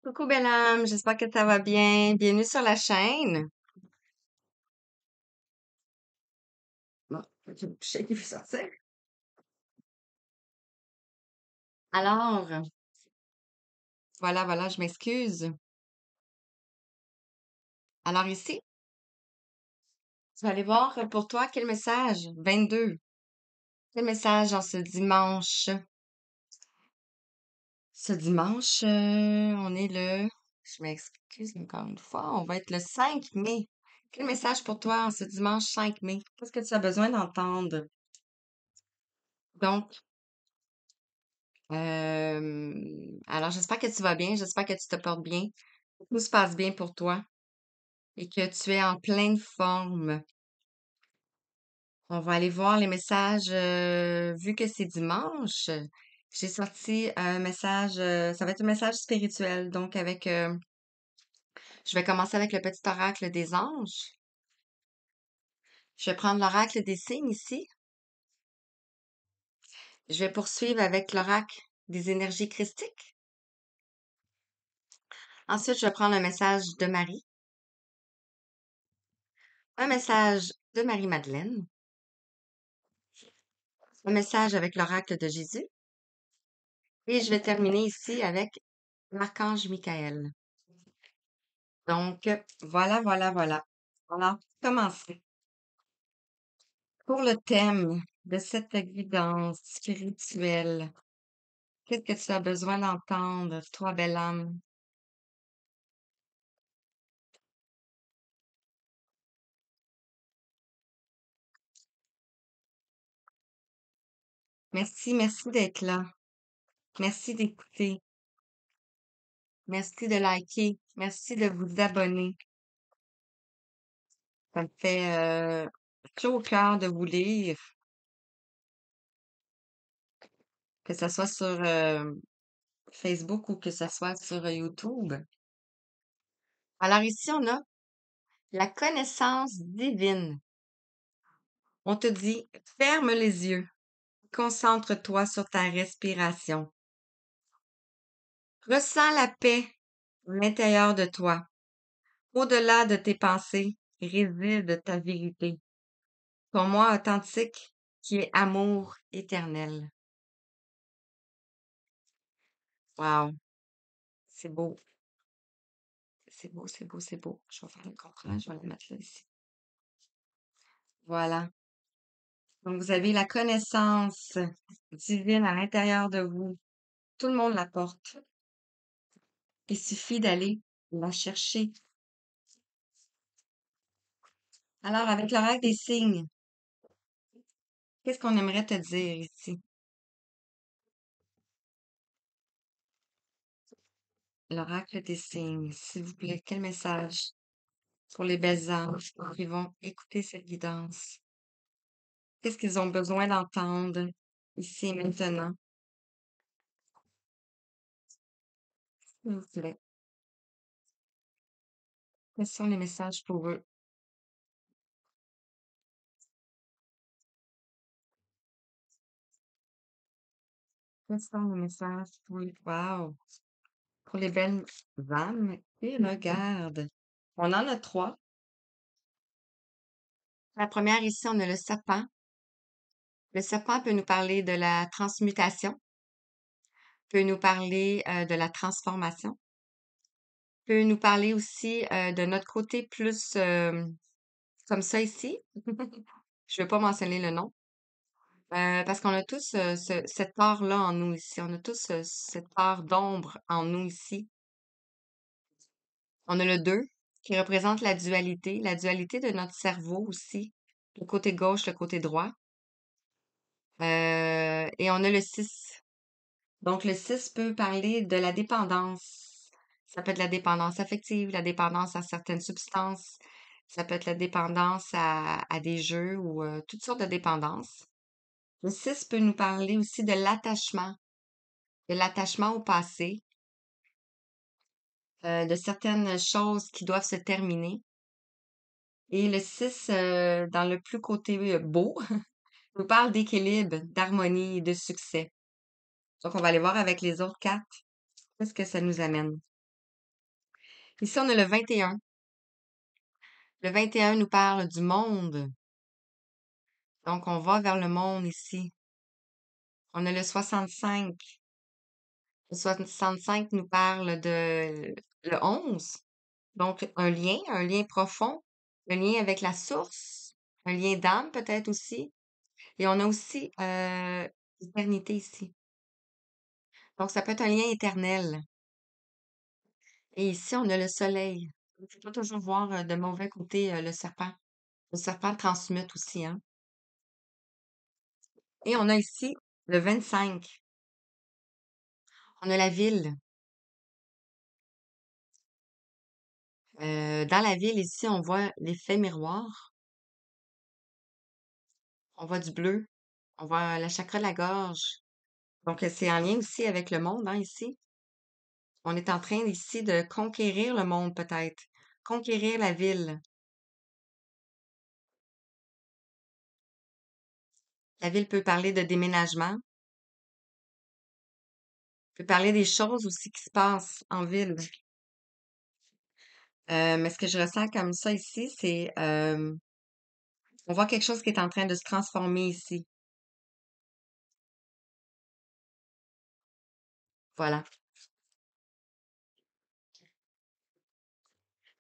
Coucou belle âme, j'espère que ça va bien. Bienvenue sur la chaîne. Bon, je sais qu'il faut sortir. Alors, voilà, je m'excuse. Alors ici, tu vas aller voir pour toi quel message? 22. Quel message en ce dimanche? Ce dimanche, on est le... Je m'excuse encore une fois, on va être le 5 mai. Quel message pour toi en ce dimanche 5 mai? Qu'est-ce que tu as besoin d'entendre? Donc, alors j'espère que tu vas bien, j'espère que tu te portes bien, que tout se passe bien pour toi et que tu es en pleine forme. On va aller voir les messages, vu que c'est dimanche. J'ai sorti un message, ça va être un message spirituel, donc je vais commencer avec le petit oracle des anges. Je vais prendre l'oracle des signes ici. Je vais poursuivre avec l'oracle des énergies christiques. Ensuite, je vais prendre un message de Marie, un message de Marie-Madeleine, un message avec l'oracle de Jésus et je vais terminer ici avec l'archange Michael. Donc, voilà. On va commencer. Pour le thème de cette guidance spirituelle, qu'est-ce que tu as besoin d'entendre, toi, belle âme? Merci d'être là. Merci d'écouter. Merci de liker. Merci de vous abonner. Ça me fait chaud au cœur de vous lire, que ce soit sur Facebook ou que ce soit sur YouTube. Alors ici, on a la connaissance divine. On te dit, ferme les yeux, concentre-toi sur ta respiration. Ressens la paix à l'intérieur de toi. Au-delà de tes pensées, réside ta vérité. Ton moi authentique qui est amour éternel. Wow, c'est beau. C'est beau. Je vais faire le contraire, je vais le mettre là ici. Voilà. Donc, vous avez la connaissance divine à l'intérieur de vous. Tout le monde la porte. Il suffit d'aller la chercher. Alors, avec l'oracle des signes, qu'est-ce qu'on aimerait te dire ici? L'oracle des signes, s'il vous plaît, quel message pour les belles âmes qui vont écouter cette guidance? Qu'est-ce qu'ils ont besoin d'entendre ici et maintenant? S'il vous plaît. Quels sont les messages pour eux? Quels sont les messages pour eux? Wow! Pour les belles âmes qui regardent. On en a trois. La première ici, on a le serpent. Le serpent peut nous parler de la transmutation, peut nous parler de la transformation, peut nous parler aussi de notre côté plus comme ça ici. Je ne vais pas mentionner le nom. Parce qu'on a tous cette part-là en nous ici. On a tous cette part d'ombre en nous ici. On a le 2 qui représente la dualité de notre cerveau aussi, le côté gauche, le côté droit. Et on a le 6. Donc, le 6 peut parler de la dépendance. Ça peut être la dépendance affective, la dépendance à certaines substances. Ça peut être la dépendance à des jeux ou toutes sortes de dépendances. Le 6 peut nous parler aussi de l'attachement au passé, de certaines choses qui doivent se terminer. Et le 6, dans le plus côté beau, nous parle d'équilibre, d'harmonie et de succès. Donc, on va aller voir avec les autres cartes. Qu'est-ce que ça nous amène? Ici, on a le 21. Le 21 nous parle du monde. Donc, on va vers le monde ici. On a le 65. Le 65 nous parle de le 11. Donc, un lien profond, un lien avec la source, un lien d'âme peut-être aussi. Et on a aussi l'éternité ici. Donc, ça peut être un lien éternel. Et ici, on a le soleil. Il ne faut pas toujours voir de mauvais côté le serpent. Le serpent transmute aussi, hein. Et on a ici le 25. On a la ville. Dans la ville, ici, on voit l'effet miroir. On voit du bleu. On voit la chakra de la gorge. Donc, c'est en lien aussi avec le monde, hein, ici. On est en train ici de conquérir le monde, peut-être. Conquérir la ville. La ville peut parler de déménagement, peut parler des choses aussi qui se passent en ville. Mais ce que je ressens comme ça ici, c'est on voit quelque chose qui est en train de se transformer ici. Voilà.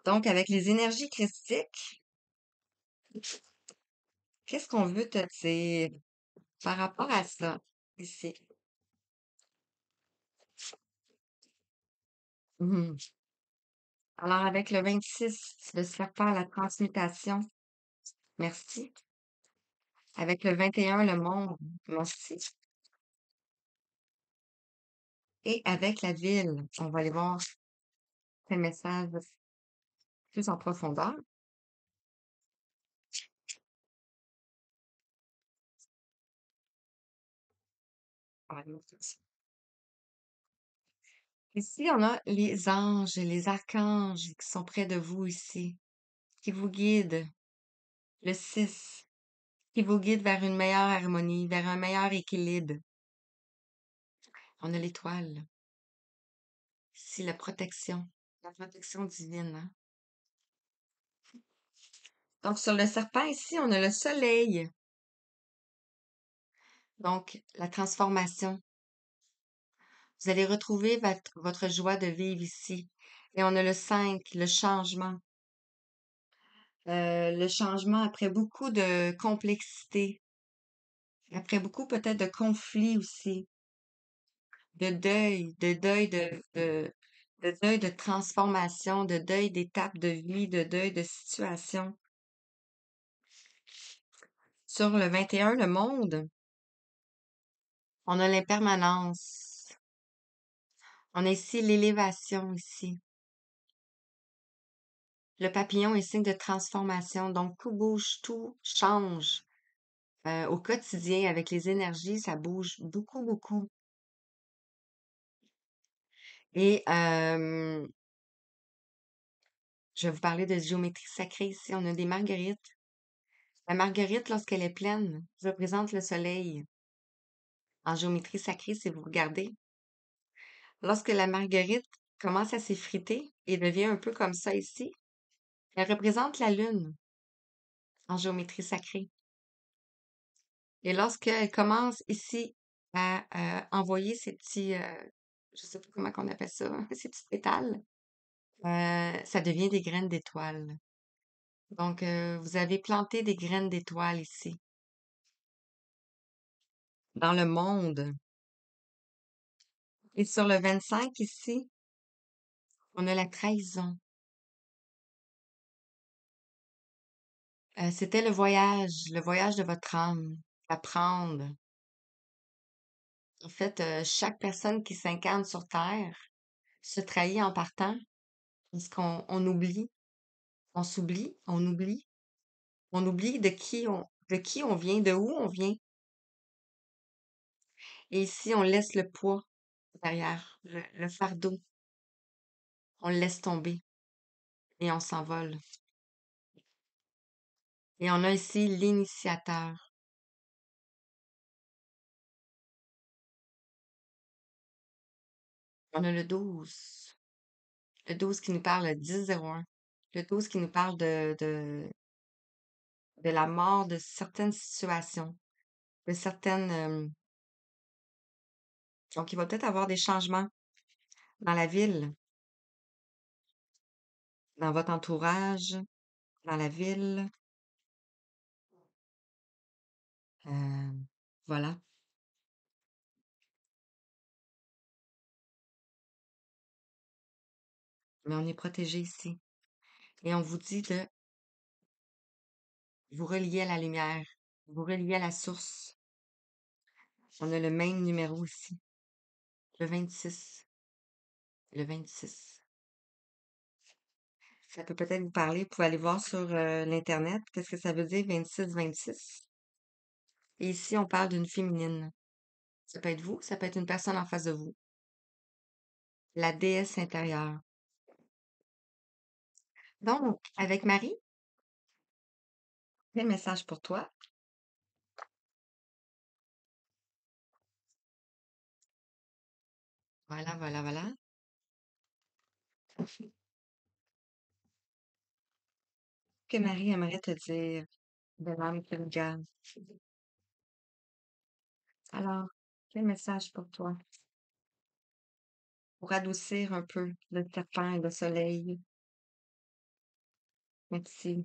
Donc, avec les énergies christiques, qu'est-ce qu'on veut te dire par rapport à ça ici? Mhm. Alors, avec le 26, le serpent, la transmutation, merci. Avec le 21, le monde, merci. Et avec la ville, on va aller voir ces messages plus en profondeur. On va aller voir ça. Ici, on a les anges et les archanges qui sont près de vous ici, qui vous guident. Le 6, qui vous guide vers une meilleure harmonie, vers un meilleur équilibre. On a l'étoile. Ici, la protection divine, hein. Donc, sur le serpent, ici, on a le soleil. Donc, la transformation. Vous allez retrouver votre joie de vivre ici. Et on a le 5, le changement. Le changement après beaucoup de complexité, après beaucoup peut-être de conflits aussi, de deuil de deuil de transformation, de deuil d'étapes de vie, de deuil de situation. Sur le 21, le monde, on a l'impermanence. On a ici l'élévation ici. Le papillon est signe de transformation, donc tout bouge, tout change. Au quotidien, avec les énergies, ça bouge beaucoup, beaucoup. Et je vais vous parler de géométrie sacrée ici. On a des marguerites. La marguerite, lorsqu'elle est pleine, représente le soleil. En géométrie sacrée, si vous regardez, lorsque la marguerite commence à s'effriter et devient un peu comme ça ici, elle représente la lune en géométrie sacrée. Et lorsqu'elle commence ici à envoyer ces petits, je sais pas comment on appelle ça, ces petites pétales, ça devient des graines d'étoiles. Donc, vous avez planté des graines d'étoiles ici, dans le monde. Et sur le 25 ici, on a la trahison. C'était le voyage de votre âme, apprendre. En fait, chaque personne qui s'incarne sur Terre se trahit en partant parce qu'on oublie, on oublie de qui on vient, de où on vient. Et ici, on laisse le poids derrière, le fardeau, on le laisse tomber et on s'envole. Et on a ici l'initiateur. On a le 12. Le 12 qui nous parle le 10-01. Le 12 qui nous parle de la mort de certaines situations, de certaines... donc, il va peut-être avoir des changements dans la ville, dans votre entourage, dans la ville. Euh, voilà. Mais on est protégé ici. Et on vous dit de vous relier à la lumière, vous relier à la source. On a le même numéro ici, le 26. Le 26. Ça peut peut-être vous parler. Vous pouvez aller voir sur l'Internet qu'est-ce que ça veut dire 26-26. Et ici, on parle d'une féminine. Ça peut être vous, ça peut être une personne en face de vous. La déesse intérieure. Donc, avec Marie, quel message pour toi? Voilà, voilà, voilà. Que Marie aimerait te dire de l'âme qui regarde. Alors, quel message pour toi? Pour adoucir un peu le tapin et le soleil. Merci.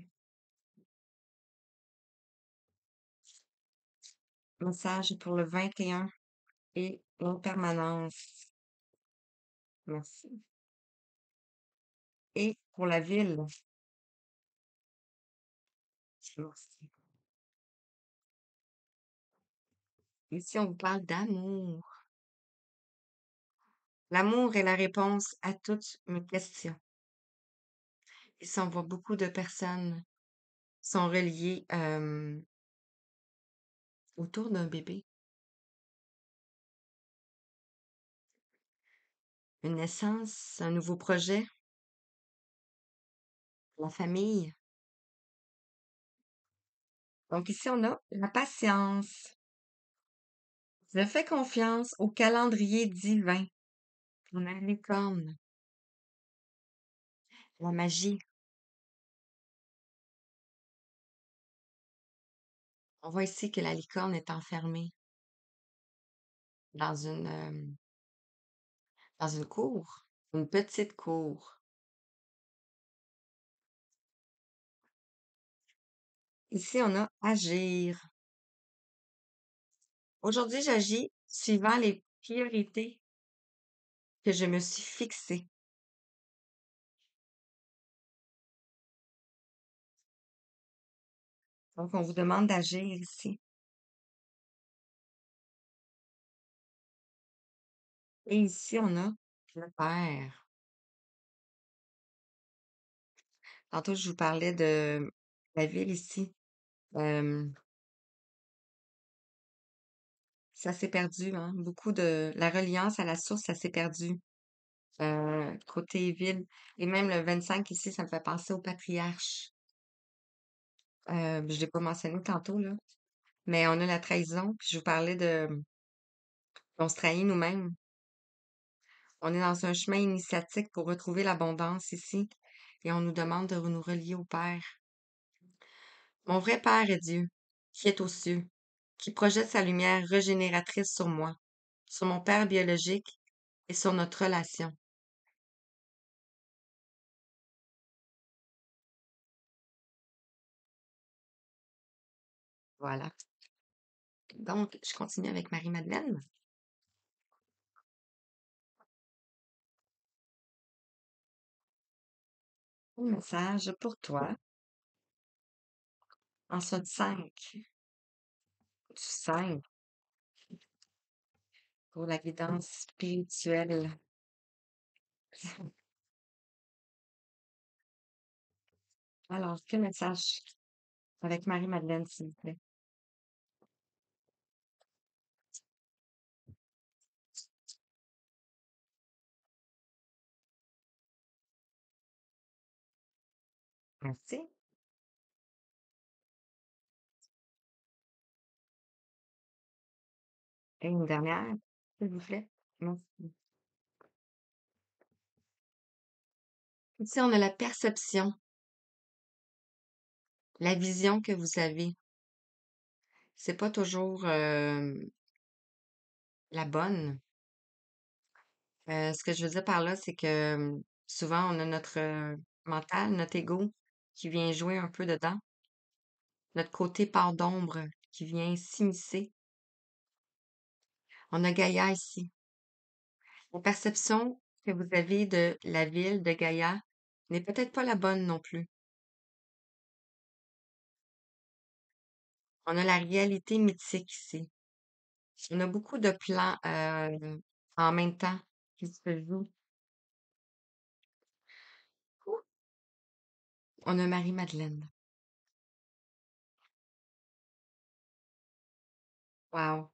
Message pour le 21 et l'impermanence. Merci. Et pour la ville. Merci. Ici, on vous parle d'amour. L'amour est la réponse à toutes mes questions. Ici, on voit beaucoup de personnes sont reliées autour d'un bébé. Une naissance, un nouveau projet, la famille. Donc ici, on a la patience. Je fais confiance au calendrier divin. On a la licorne, la magie. On voit ici que la licorne est enfermée dans dans une cour, une petite cour. Ici, on a agir. Aujourd'hui, j'agis suivant les priorités que je me suis fixées. Donc, on vous demande d'agir ici. Et ici, on a le Père. Tantôt, je vous parlais de la ville ici. Euh, Ça s'est perdu, hein? Beaucoup de la reliance à la source, ça s'est perdu. Côté ville. Et même le 25 ici, ça me fait penser au patriarche. Je ne l'ai pas mentionné tantôt, là. Mais on a la trahison, puis je vous parlais de on se trahit nous-mêmes. On est dans un chemin initiatique pour retrouver l'abondance ici, et on nous demande de nous relier au Père. Mon vrai Père est Dieu, qui est aux cieux, qui projette sa lumière régénératrice sur moi, sur mon Père biologique et sur notre relation. Voilà. Donc, je continue avec Marie-Madeleine. Un message pour toi en ce 5 du 5 pour la guidance spirituelle. Alors, quel message avec Marie-Madeleine, s'il vous plaît? Merci. Et une dernière, s'il vous plaît. Merci. Ici, on a la perception, la vision que vous avez. C'est pas toujours la bonne. Ce que je veux dire par là, c'est que souvent, on a notre mental, notre ego qui vient jouer un peu dedans, notre côté part d'ombre qui vient s'immiscer. On a Gaïa ici. La perception que vous avez de la ville de Gaïa n'est peut-être pas la bonne non plus. On a la réalité mythique ici. On a beaucoup de plans en même temps qui se jouent. On a Marie-Madeleine. Wow.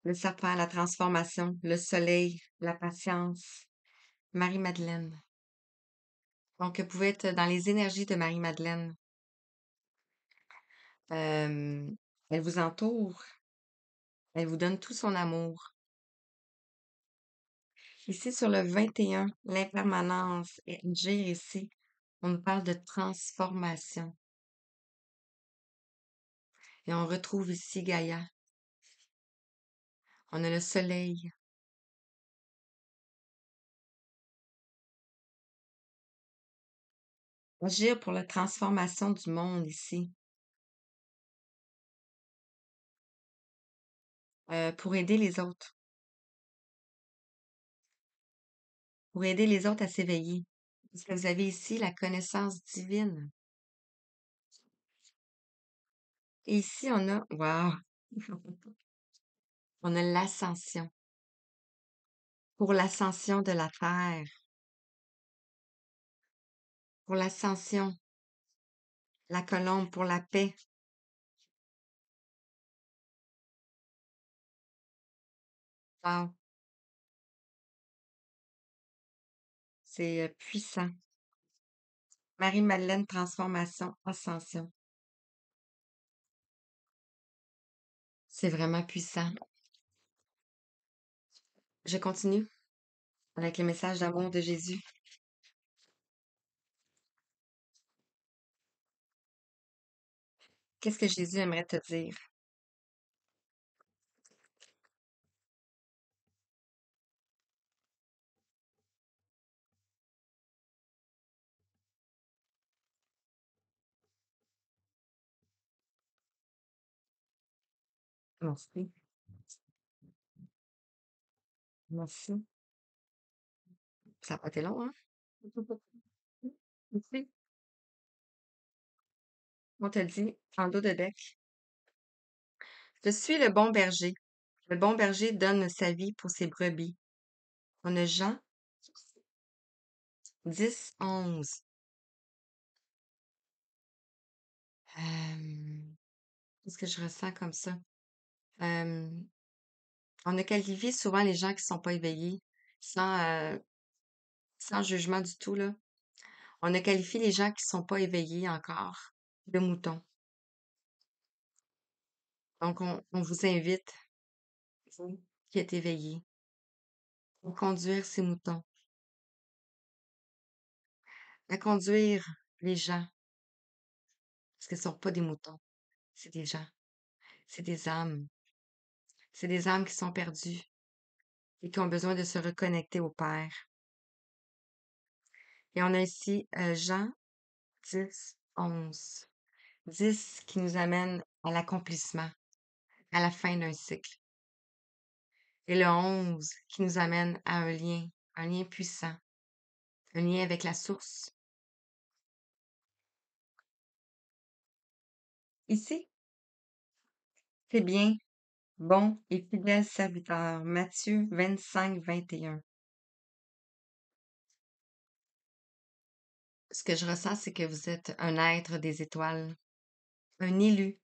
Le serpent, la transformation, le soleil, la patience. Marie-Madeleine. Donc, vous pouvez être dans les énergies de Marie-Madeleine. Elle vous entoure. Elle vous donne tout son amour. Ici, sur le 21, l'impermanence et agir ici, on nous parle de transformation. Et on retrouve ici Gaïa. On a le soleil. Agir pour la transformation du monde ici. Pour aider les autres. Pour aider les autres à s'éveiller. Parce que vous avez ici la connaissance divine. Et ici, on a, wow, on a l'ascension. Pour l'ascension de la terre. Pour l'ascension. La colombe pour la paix. Wow, c'est puissant. Marie-Madeleine, transformation, ascension. C'est vraiment puissant. Je continue avec le message d'amour de Jésus. Qu'est-ce que Jésus aimerait te dire? Merci. Merci. Ça n'a pas été long, hein? Merci. On te dit en dos de bec. Je suis le bon berger. Le bon berger donne sa vie pour ses brebis. On a Jean 10, 11. Qu'est-ce que je ressens comme ça? Euh, on a qualifié souvent les gens qui sont pas éveillés, sans, sans jugement du tout, là. On a qualifié les gens qui sont pas éveillés encore de moutons. Donc, on vous invite, vous qui êtes éveillés, à conduire ces moutons, à conduire les gens, parce que ce ne sont pas des moutons, c'est des gens, c'est des âmes. C'est des âmes qui sont perdues et qui ont besoin de se reconnecter au Père. Et on a ici Jean 10, 11. 10 qui nous amène à l'accomplissement, à la fin d'un cycle. Et le 11 qui nous amène à un lien puissant, un lien avec la source. Ici, c'est bien, bon et fidèle serviteur. Matthieu 25, 21. Ce que je ressens, c'est que vous êtes un être des étoiles, un élu.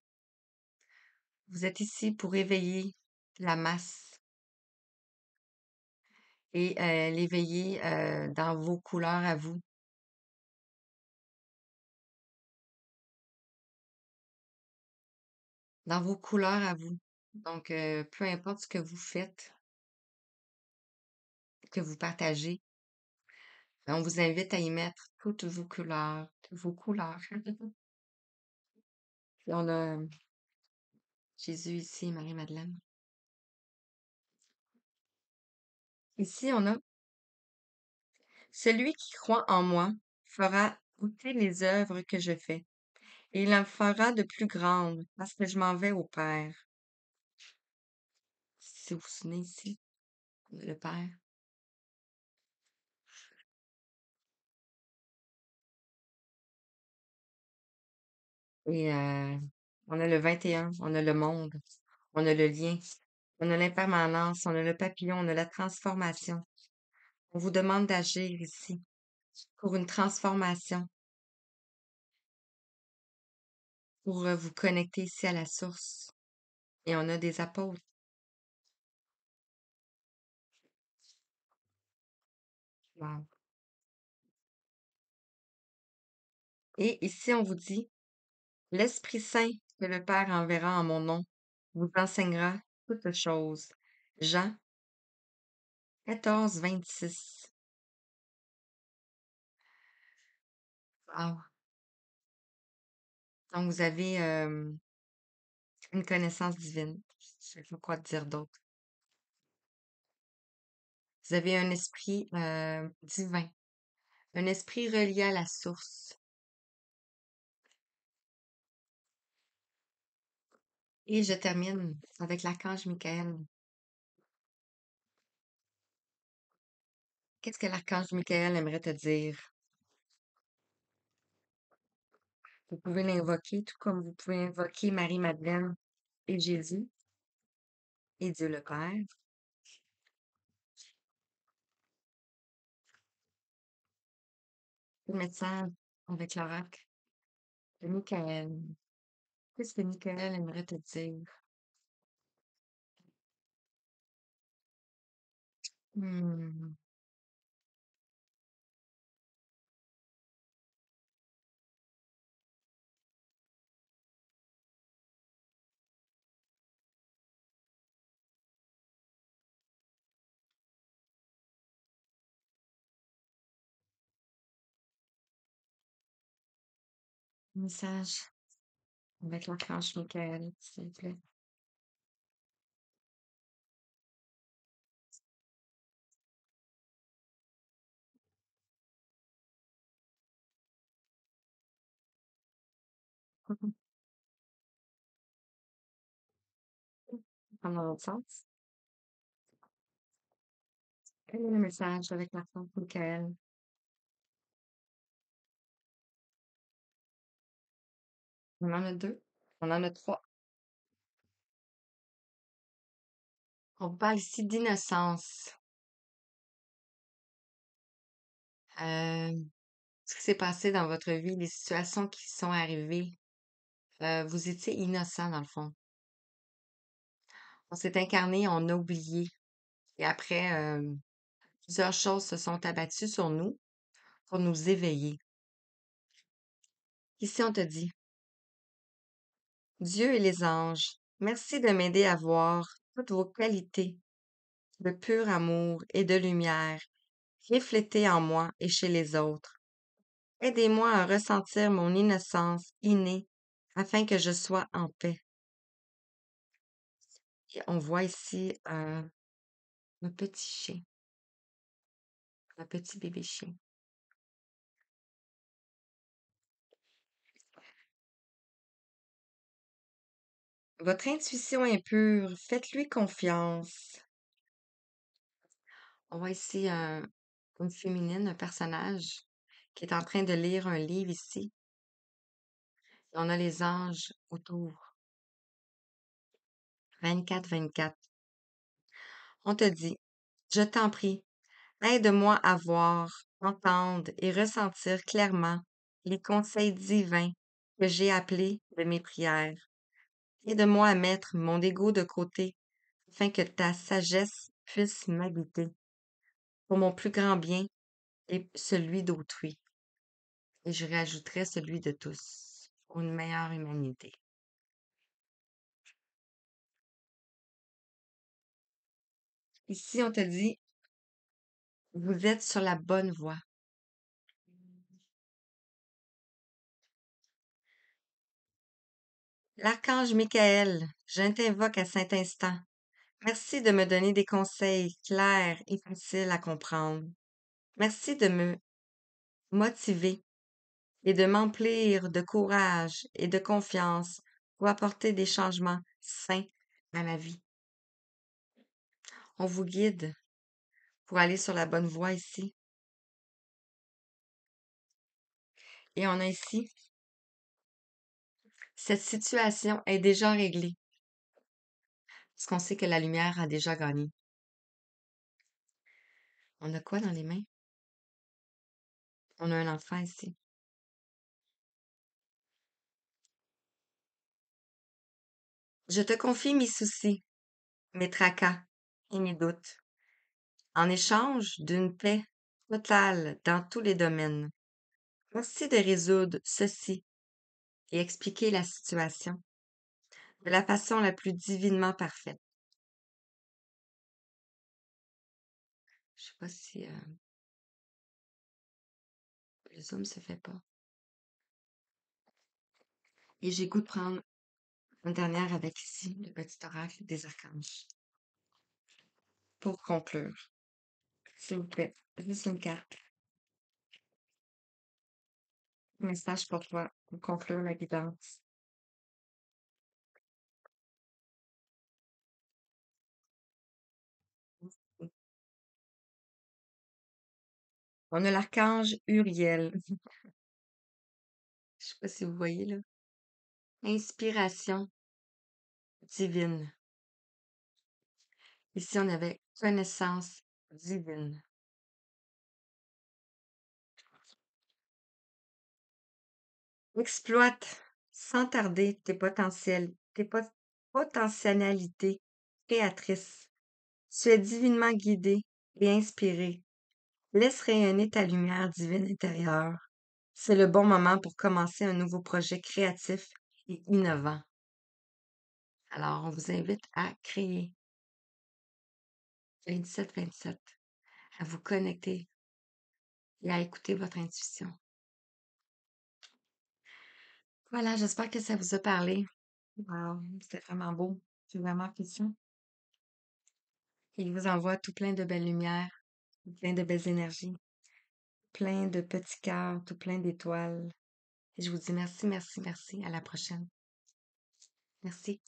Vous êtes ici pour éveiller la masse et l'éveiller dans vos couleurs à vous, dans vos couleurs à vous. Donc, peu importe ce que vous faites, que vous partagez, On vous invite à y mettre toutes vos couleurs. Puis on a Jésus ici, Marie-Madeleine. Ici, on a celui qui croit en moi fera goûter les œuvres que je fais, et il en fera de plus grandes, parce que je m'en vais au Père. Si vous vous souvenez ici, le Père. Et on a le 21, on a le monde, on a le lien, on a l'impermanence, on a le papillon, on a la transformation. On vous demande d'agir ici pour une transformation, pour vous connecter ici à la source. Et on a des apôtres. Wow. Et ici, on vous dit, l'Esprit Saint que le Père enverra en mon nom vous enseignera toutes choses. Jean 14, 26. Wow. Donc, vous avez une connaissance divine. Je ne sais pas quoi te dire d'autre. Vous avez un esprit divin, un esprit relié à la source. Et je termine avec l'archange Michael. Qu'est-ce que l'archange Michael aimerait te dire? Vous pouvez l'invoquer, tout comme vous pouvez invoquer Marie-Madeleine et Jésus et Dieu le Père. Le message avec l'oracle de Michael. Qu'est-ce que Michael aimerait te dire? Hmm. Message avec l'archange Michael, s'il vous plaît. Dans l'autre sens. Quel est le message avec l'archange Michael? On en a deux. On en a trois. On parle ici d'innocence. Euh, Ce qui s'est passé dans votre vie, les situations qui sont arrivées, vous étiez innocent dans le fond. On s'est incarné, on a oublié. Et après, plusieurs choses se sont abattues sur nous pour nous éveiller. Ici, on te dit, Dieu et les anges, merci de m'aider à voir toutes vos qualités de pur amour et de lumière reflétées en moi et chez les autres. Aidez-moi à ressentir mon innocence innée afin que je sois en paix. Et on voit ici un petit chien, un petit bébé chien. Votre intuition est pure, faites-lui confiance. On voit ici une féminine, un personnage qui est en train de lire un livre ici. Et on a les anges autour, 24-24. On te dit, je t'en prie, aide-moi à voir, entendre et ressentir clairement les conseils divins que j'ai appelés de mes prières. Aide-moi à mettre mon ego de côté afin que ta sagesse puisse m'habiter pour mon plus grand bien et celui d'autrui. Et je rajouterai celui de tous pour une meilleure humanité. Ici, on te dit, vous êtes sur la bonne voie. L'archange Michael, je t'invoque à cet instant. Merci de me donner des conseils clairs et faciles à comprendre. Merci de me motiver et de m'emplir de courage et de confiance pour apporter des changements sains à ma vie. On vous guide pour aller sur la bonne voie ici. Et on a ici, cette situation est déjà réglée, parce qu'on sait que la lumière a déjà gagné. On a quoi dans les mains? On a un enfant ici. Je te confie mes soucis, mes tracas et mes doutes, en échange d'une paix totale dans tous les domaines. Merci de résoudre ceci et expliquer la situation de la façon la plus divinement parfaite. Je sais pas si le zoom se fait pas. Et j'ai goût de prendre une dernière avec ici, le petit oracle des archanges. Pour conclure, s'il vous plaît, juste une carte. Un message pour toi pour conclure la guidance. On a l'archange Uriel. Je sais pas si vous voyez là. Inspiration divine. Ici, on avait connaissance divine. Exploite sans tarder tes potentiels, potentialités créatrices. Tu es divinement guidé et inspiré. Laisse rayonner ta lumière divine intérieure. C'est le bon moment pour commencer un nouveau projet créatif et innovant. Alors, on vous invite à créer 27-27, à vous connecter et à écouter votre intuition. Voilà, j'espère que ça vous a parlé. Wow, c'était vraiment beau. J'ai vraiment apprécié. Il vous envoie tout plein de belles lumières, tout plein de belles énergies, plein de petits cœurs, tout plein d'étoiles. Et je vous dis merci, merci, merci. À la prochaine. Merci.